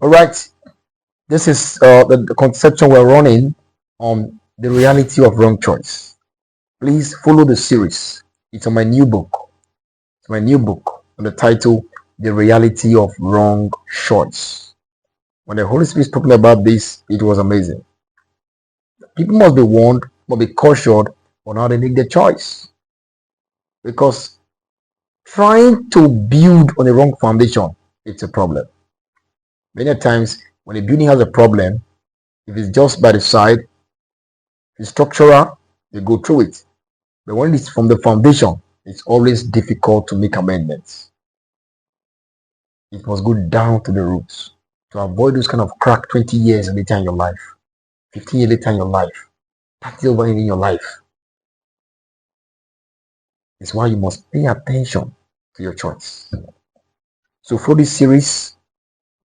All right, this is the conception we're running on the reality of wrong choice. Please follow the series. It's on my new book. It's my new book on the title The Reality of Wrong Choice. When the Holy Spirit is talking about this, it was amazing. People must be warned, must be cautioned on how they make their choice. Because trying to build on a wrong foundation, it's a problem. Many times when a building has a problem, if it's just by the side, if it's structural, they go through it. But when it's from the foundation, it's always difficult to make amendments. It must go down to the roots to avoid those kind of crack 20 years later in your life, 15 years later in your life, 30 over in your life. It's why you must pay attention to your choice. So for this series,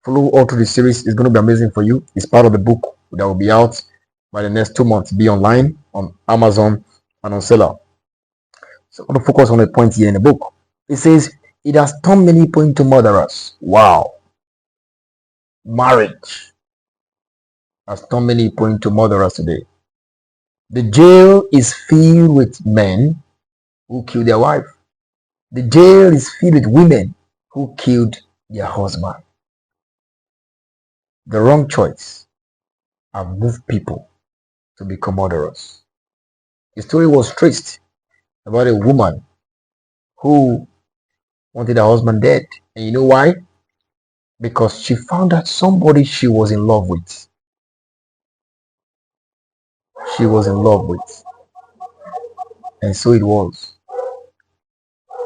follow all through the series. It's going to be amazing for you. It's part of the book that will be out by the next 2 months. Be online on Amazon and on Seller. So I'm going to focus on a point here in the book. It says, it has turned many people into murderers. Wow. Marriage has turned many people into murderers today. The jail is filled with men who killed their wife. The jail is filled with women who killed their husband. The wrong choice have moved people to become murderers. The story was traced about a woman who wanted her husband dead. And you know why? Because she found out somebody she was in love with. She was in love with. And so it was.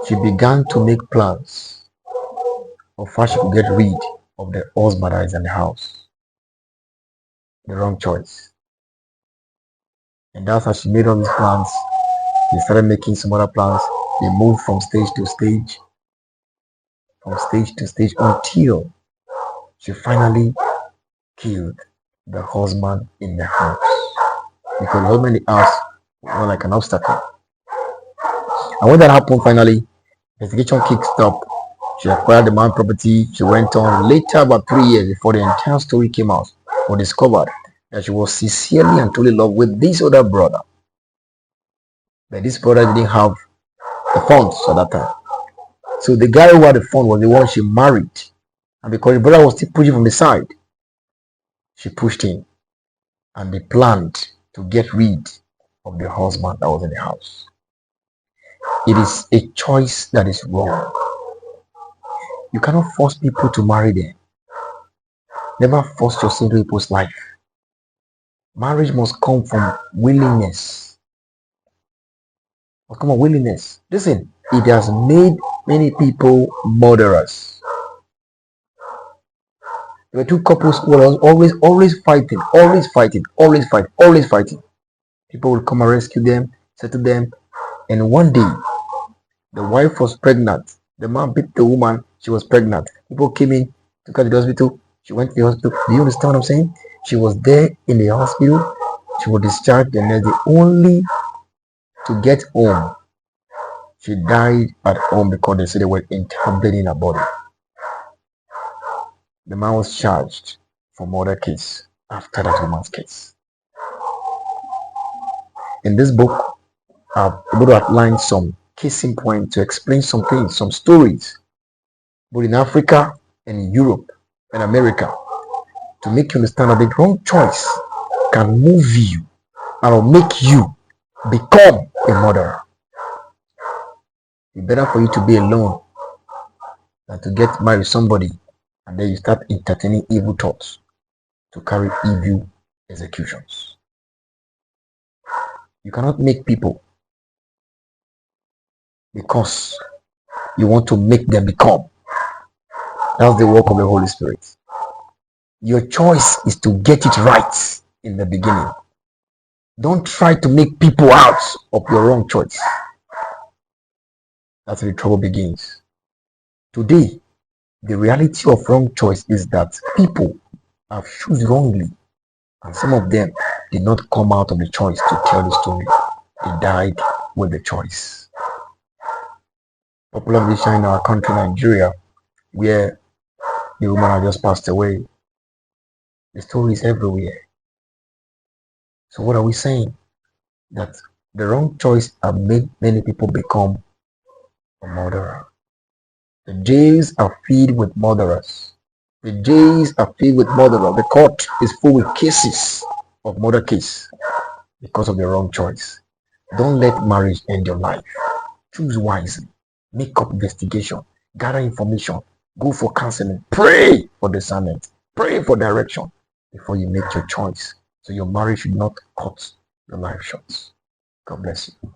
She began to make plans of how she could get rid of the husband that is in the house. The wrong choice. And that's how she made all these plans. They started making some other plans. They moved from stage to stage, until she finally killed the husband in the house. Because the husband in the house was like an obstacle. And when that happened, finally, investigation kicked up. She acquired the man's property. She went on. Later, about 3 years before the entire story came out, or discovered that she was sincerely and truly in love with this other brother. But this brother didn't have the funds at that time. So the guy who had the fund was the one she married. And because the brother was still pushing from the side, she pushed him. And they planned to get rid of the husband that was in the house. It is a choice that is wrong. You cannot force people to marry them. Never force yourself into people's life. Marriage must come from willingness. Must come from willingness. Listen, it has made many people murderers. There were two couples who were always fighting. People would come and rescue them, settle them, and one day the wife was pregnant. The man beat the woman, she was pregnant. People came in, took her to the hospital. She went to the hospital. Do you understand what I'm saying? She was there in the hospital. She was discharged the next day, only to get home. She died at home because they said they were interrogating her body. The man was charged for murder case after that woman's case. In this book, I'm able to outline some casing points to explain some things, some stories, both in Africa and in Europe and America, to make you understand that the wrong choice can move you and will make you become a murderer. It's better for you to be alone than to get married with somebody and then you start entertaining evil thoughts to carry evil executions. You cannot make people because you want to make them become. That's the work of the Holy Spirit. Your choice is to get it right in the beginning. Don't try to make people out of your wrong choice. That's where the trouble begins. Today, the reality of wrong choice is that people have chosen wrongly, and some of them did not come out of the choice to tell the story. They died with the choice. Popular musician in our country, Nigeria, where the woman had just passed away. The story is everywhere. So what are we saying? That the wrong choice have made many people become a murderer. The jails are filled with murderers. The jails are filled with murderers. The court is full with cases of murder case because of the wrong choice. Don't let marriage end your life. Choose wisely. Make up investigation. Gather information. Go for counseling. Pray for discernment. Pray for direction before you make your choice. So your marriage should not cut your life short. God bless you.